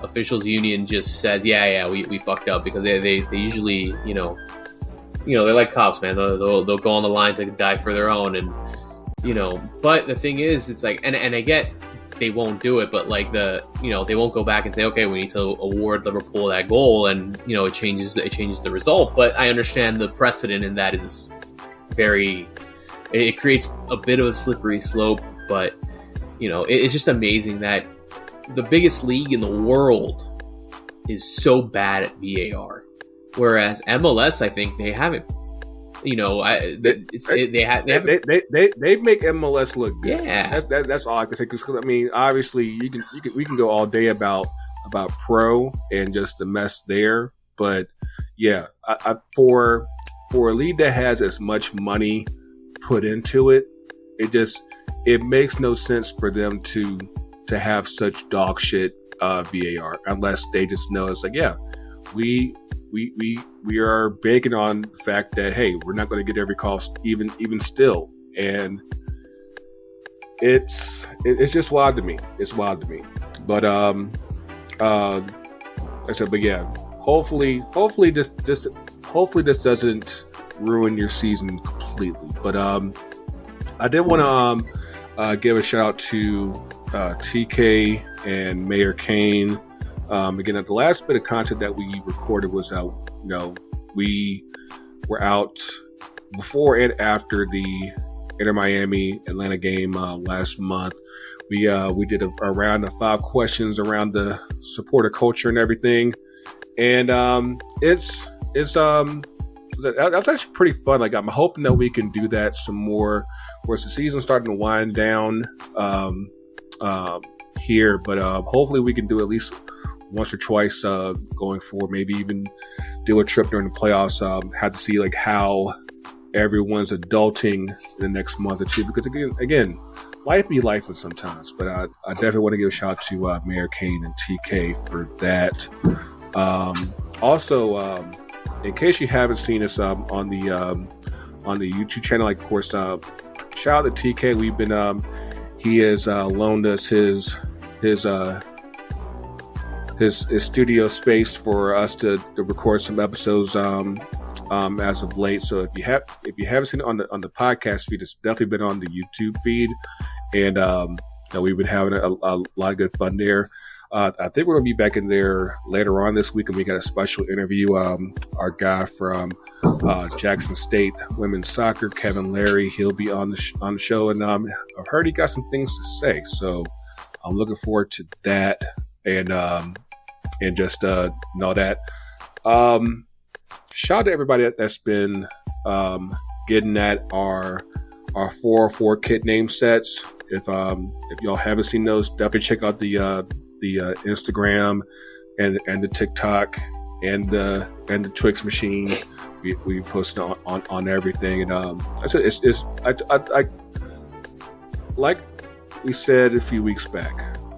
officials union just says we fucked up, because they usually you know they're like cops, man. They'll go on the line to die for their own, and but the thing is, it's like, and I get they won't do it, but like they won't go back and say, okay, we need to award Liverpool that goal, and it changes the result. But I understand the precedent in that is it creates a bit of a slippery slope. But it's just amazing that the biggest league in the world is so bad at VAR, whereas MLS, I think they haven't. They make MLS look good. Yeah, that's all I can say. Because I mean, obviously, we can go all day about pro and just the mess there. But yeah, for a league that has as much money put into it, it makes no sense for them to have such dog shit VAR, unless they just know it's like, yeah, we are banking on the fact that, hey, we're not going to get every call even still, and it's just wild to me. It's wild to me. But I said, but yeah, hopefully this doesn't ruin your season completely. But I did want to give a shout out to TK and Mayor Kane. Again, the last bit of content that we recorded was we were out before and after the Inter Miami Atlanta game last month. We did a round of 5 questions around the supporter culture and everything, and that's actually pretty fun. Like, I'm hoping that we can do that some more. Of course, the season's starting to wind down here, but hopefully we can do at least once or twice going forward. Maybe even do a trip during the playoffs. Have to see like how everyone's adulting in the next month or two, because again, life be life sometimes. But I definitely want to give a shout out to Mayor Kane and TK for that. Also, in case you haven't seen us on the YouTube channel, like, of course, shout out to TK. We've been he has loaned us his studio space for us to record some episodes as of late. So if you haven't seen it on the podcast feed, it's definitely been on the YouTube feed, and we've been having a lot of good fun there. I think we're going to be back in there later on this week, and we got a special interview. Our guy from Jackson State Women's Soccer, Kevin Larry, he'll be on the show, and I've heard he got some things to say. So I'm looking forward to that, and just know that. Shout out to everybody that's been getting at our 404 kit name sets. If y'all haven't seen those, definitely check out the Instagram and the TikTok and the Twix machine. We posted on everything, and I said I like we said a few weeks back.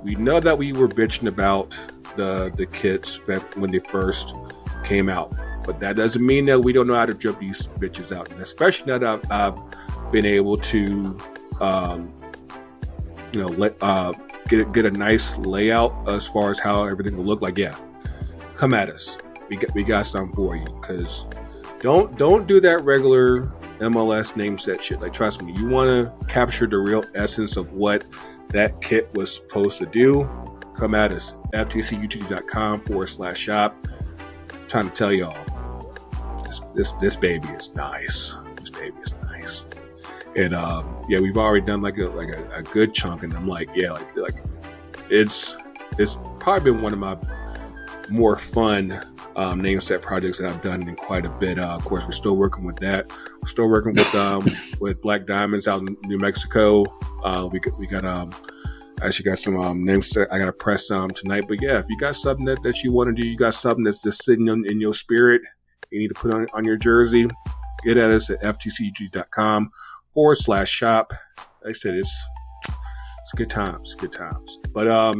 We know that we were bitching about the kits back when they first came out, but that doesn't mean that we don't know how to drip these bitches out. And especially now that I've been able to get a nice layout as far as how everything will look like, yeah, come at us. We got something for you, because don't do that regular MLS name set shit. Like, trust me, you want to capture the real essence of what that kit was supposed to do. Come at us. ftcutd.com/shop. I'm trying to tell y'all, this baby is nice. This baby is nice. And we've already done like a good chunk, and I'm like, yeah, like it's probably been one of my more fun name set projects that I've done in quite a bit. Of course, we're still working with that. We're still working with Black Diamonds out in New Mexico. We got actually got some names that I got to press tonight. But yeah, if you got something that you want to do, you got something that's just sitting in your spirit, you need to put on your jersey, get at us at ftcutd.com/shop. Like I said, it's good times. But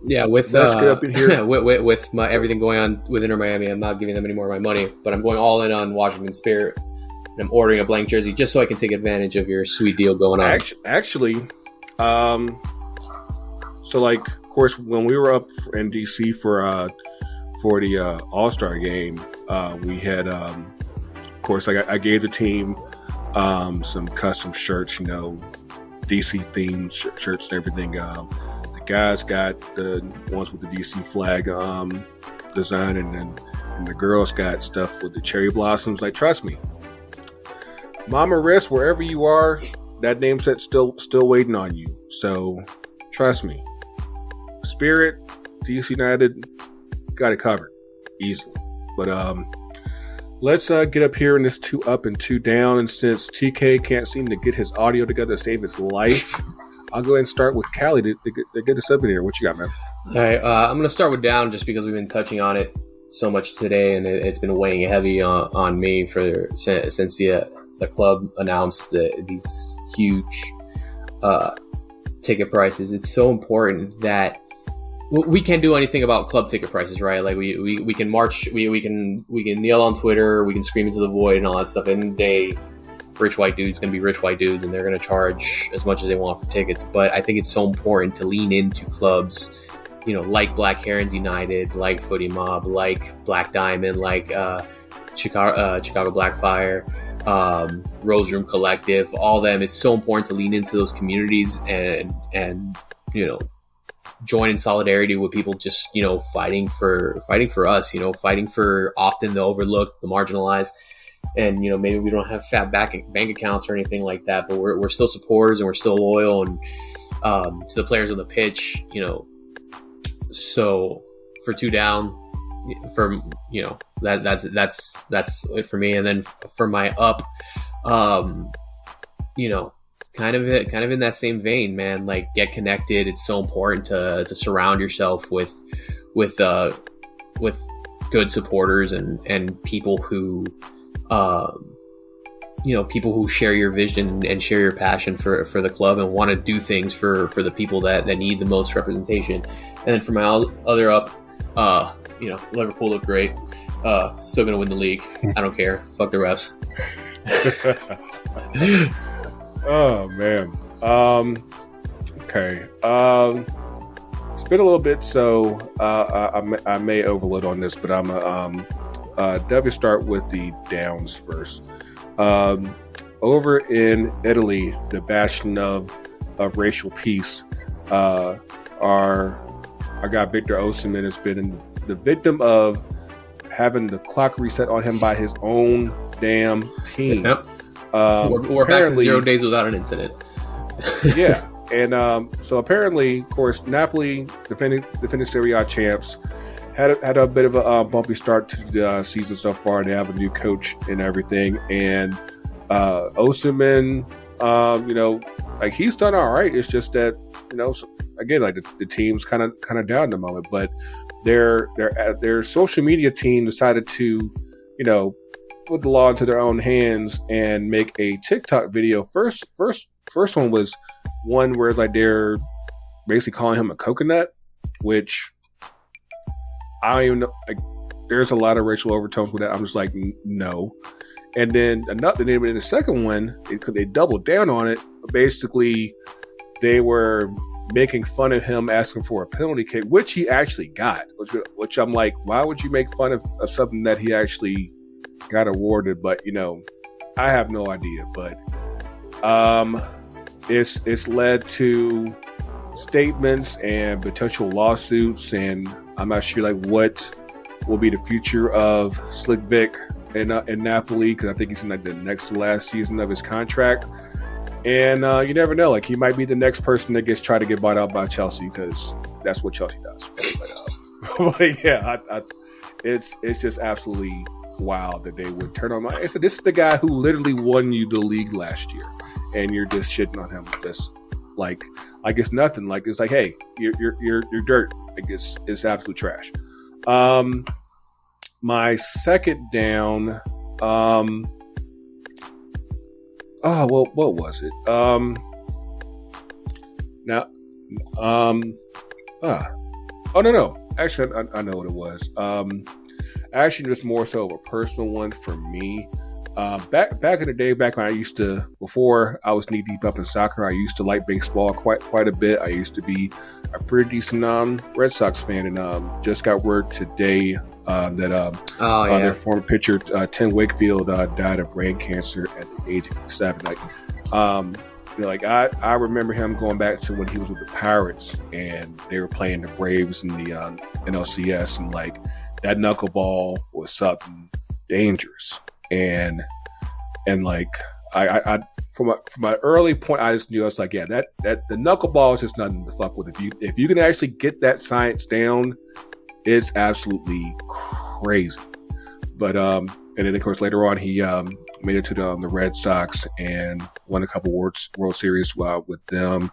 yeah, with let's get up in here. with my everything going on with Inter Miami, I'm not giving them any more of my money, but I'm going all in on Washington Spirit, and I'm ordering a blank jersey just so I can take advantage of your sweet deal going on. Actually, so like, of course, when we were up in DC for the All-Star game, we had, of course, I gave the team some custom shirts, DC themed shirts and everything. The guys got the ones with the DC flag design, and the girls got stuff with the cherry blossoms. Like, trust me, Mama Wrist, wherever you are, that name set's still waiting on you. So trust me, Spirit, DC United, got it covered easily. But let's get up here in this 2 up and 2 down. And since TK can't seem to get his audio together to save his life, I'll go ahead and start with Cali to get us up in here. What you got, man? All right, I'm going to start with down just because we've been touching on it so much today, and it's been weighing heavy on me since the club announced these huge ticket prices. It's so important that we can't do anything about club ticket prices, right? Like we can march, we can kneel on Twitter, we can scream into the void and all that stuff. And rich white dudes going to be rich white dudes, and they're going to charge as much as they want for tickets. But I think it's so important to lean into clubs, like Black Herons United, like Footy Mob, like Black Diamond, like Chicago Blackfire, Rose Room Collective, all them. It's so important to lean into those communities and join in solidarity with people just, fighting for us, fighting for often the overlooked, the marginalized. And, maybe we don't have fat bank accounts or anything like that, but we're still supporters and we're still loyal and to the players on the pitch, So for 2 down, that's it for me. And then for my up, kind of in that same vein, man. Like, get connected. It's so important to surround yourself with good supporters and people who people who share your vision and share your passion for the club and want to do things for the people that need the most representation. And then for my other up, Liverpool look great. Still gonna win the league. I don't care. Fuck the refs. Oh man. Okay. It's been a little bit, so I may overload on this, but I'm definitely start with the downs first. Over in Italy, the bastion of racial peace, our guy Victor Osimhen has been the victim of having the clock reset on him by his own damn team. Yep. We're back to 0 days without an incident. Yeah. And so apparently, of course, Napoli, defending Serie A champs, had a bit of a bumpy start to the season so far. They have a new coach and everything. And Osimhen, like, he's done all right. It's just that, again, like the team's kind of down at the moment. But their social media team decided to, put the law into their own hands and make a TikTok video. First one was one where it's like they're basically calling him a coconut, which I don't even know. Like, there's a lot of racial overtones with that. I'm just like, no. And then the second one, they doubled down on it, basically they were making fun of him asking for a penalty kick, which he actually got, which I'm like, why would you make fun of something that he actually got awarded? But, I have no idea. But it's led to statements and potential lawsuits, and I'm not sure what will be the future of Slick Vic in Napoli, because I think he's in the next to last season of his contract. And you never know. He might be the next person that gets tried to get bought out by Chelsea, because that's what Chelsea does. But yeah, it's just absolutely wild that they would turn on. So this is the guy who literally won you the league last year, and you're just shitting on him, just like it's nothing. It's like, hey, you're dirt. It's absolute trash. My second down. What was it? No. Actually, I know what it was. Actually, just more so of a personal one for me. Back in the day, back when before I was knee deep up in soccer, I used to like baseball quite a bit. I used to be a pretty decent Red Sox fan, and just got word today that their former pitcher Tim Wakefield died of brain cancer at the age of 7. I remember him going back to when he was with the Pirates and they were playing the Braves in the NLCS, and that knuckleball was something dangerous. And I from an early point, I just knew, I was like, yeah, that the knuckleball is just nothing to fuck with. If you can actually get that science down, it's absolutely crazy. But and then of course later on he made it to the Red Sox and won a couple World Series with them.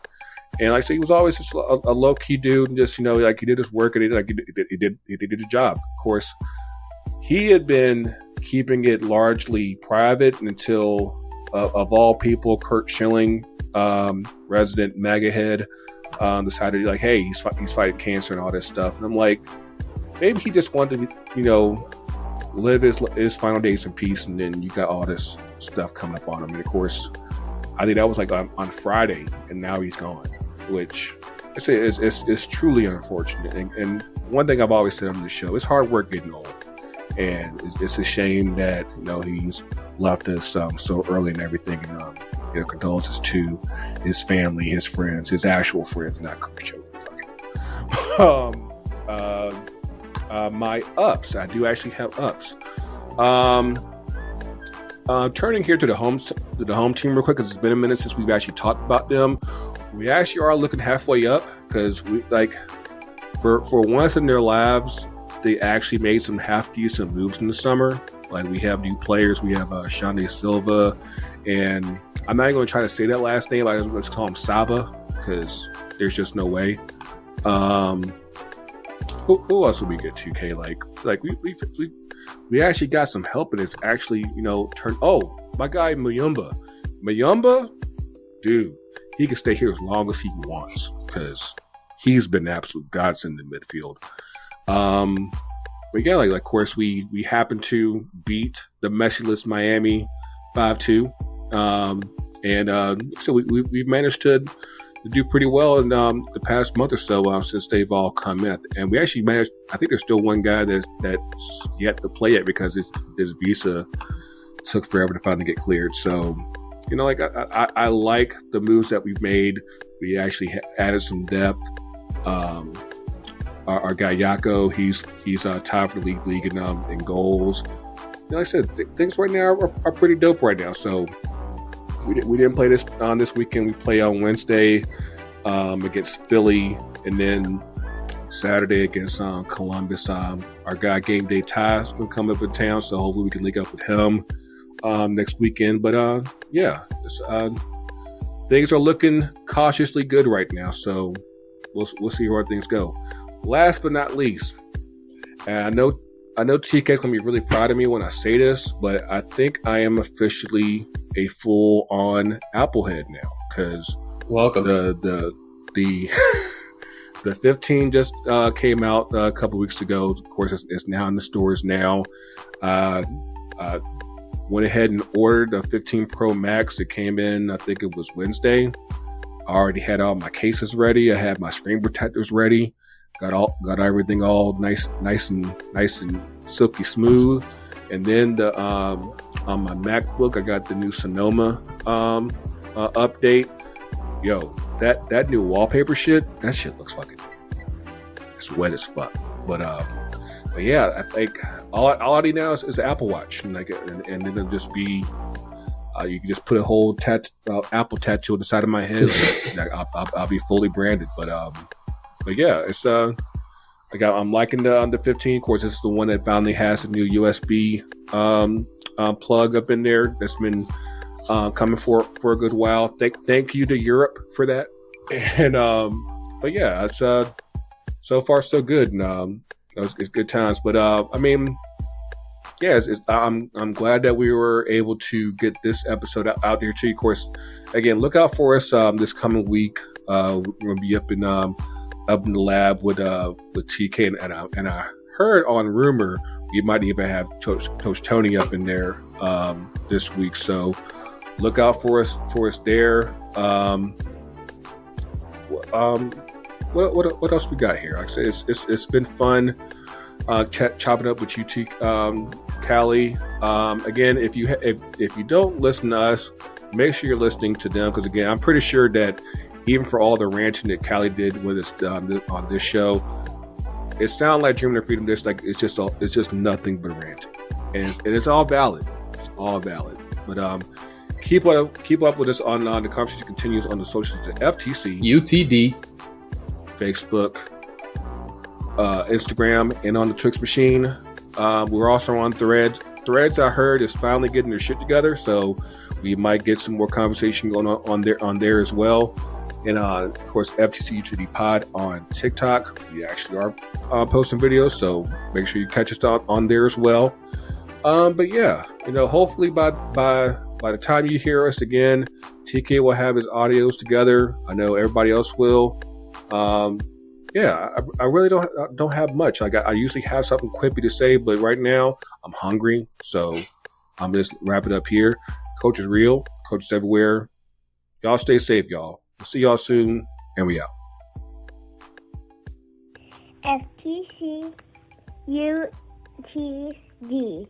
And like I said, he was always just a low key dude, and just he did his work, and he did his job. Of course, he had been keeping it largely private until, of all people, Kurt Schilling, resident MAGA head, decided hey, he's fighting cancer and all this stuff. And I'm like, maybe he just wanted to, live his final days in peace, and then you got all this stuff coming up on him. And of course, I think that was on Friday, and now he's gone, which I say is truly unfortunate. And one thing I've always said on the show, it's hard work getting old, and it's a shame that he's left us so early and everything. And condolences to his family, his friends, his actual friends, not Christian. My ups. I do actually have ups. Turning here to the home team real quick, because it's been a minute since we've actually talked about them. We actually are looking halfway up, because we for once in their lives, they actually made some half decent moves in the summer. We have new players. We have Shande Silva, and I'm not even going to try to say that last name. I just call him Saba, because there's just no way. Who else would we get to, K? We actually got some help, and it's actually turned. Oh, my guy Mayumba, dude, he can stay here as long as he wants, because he's been an absolute godsend in the midfield. But yeah, of course we happened to beat the Messiless Miami 5-2, and so we've managed to do pretty well in the past month or so since they've all come in. And we actually managed, I think there's still one guy that's yet to play it, because his visa took forever to finally get cleared. So, I like the moves that we've made. We actually added some depth. Our guy Yako, he's tied for the league in goals. Like I said, things right now are pretty dope right now. So we didn't play this weekend. We play on Wednesday against Philly, and then Saturday against Columbus. Our guy Game Day Ty's going to come up in town, so hopefully we can link up with him next weekend. But things are looking cautiously good right now, so we'll see where things go. Last but not least, and I know TK's going to be really proud of me when I say this, but I think I am officially a full-on Applehead now, because welcome. The 15 just came out a couple weeks ago. Of course, it's now in the stores now. Went ahead and ordered a 15 Pro Max. It came in, I think it was Wednesday. I already had all my cases ready. I had my screen protectors ready. Got everything all nice and silky smooth. And then on my MacBook, I got the new Sonoma update. Yo, that new wallpaper shit, that shit looks fucking, it's wet as fuck. But yeah, I think all I need now is the Apple Watch, and then it'll just be you can just put a whole Apple tattoo on the side of my head. I'll be fully branded. But yeah, it's I'm liking the 15. Of course, this is the one that finally has a new USB plug up in there. That's been coming for a good while. Thank you to Europe for that. And but yeah, it's so far so good. And it's good times. But I mean, yeah, I'm glad that we were able to get this episode out there too. Of course, again, look out for us this coming week. We're gonna be up in the lab with TK, and I heard on rumor we might even have Coach Tony up in there this week. So look out for us there. What else we got here? Like I said, it's been fun chopping up with you two, Cali. Again, if you don't listen to us, make sure you're listening to them, because again, I'm pretty sure that even for all the ranting that Cali did with us on this show, it sounded like Dreaming of Freedom. It's just nothing but ranting, and it's all valid. It's all valid. But keep up with us on the conversation continues on the socials at FTC, UTD, Facebook, Instagram, and on the Twix machine. We're also on Threads. Threads, I heard, is finally getting their shit together, so we might get some more conversation going on there as well. And of course, FTC UTD Pod on TikTok. We actually are posting videos, so make sure you catch us on there as well. But yeah, hopefully by the time you hear us again, TK will have his audios together. I know everybody else will. Yeah, I really don't have much. I usually have something quippy to say, but right now I'm hungry, so I'm just wrap it up here. Coach is real. Coach is everywhere. Y'all stay safe, y'all. We'll see y'all soon, and we out. FTC UTD.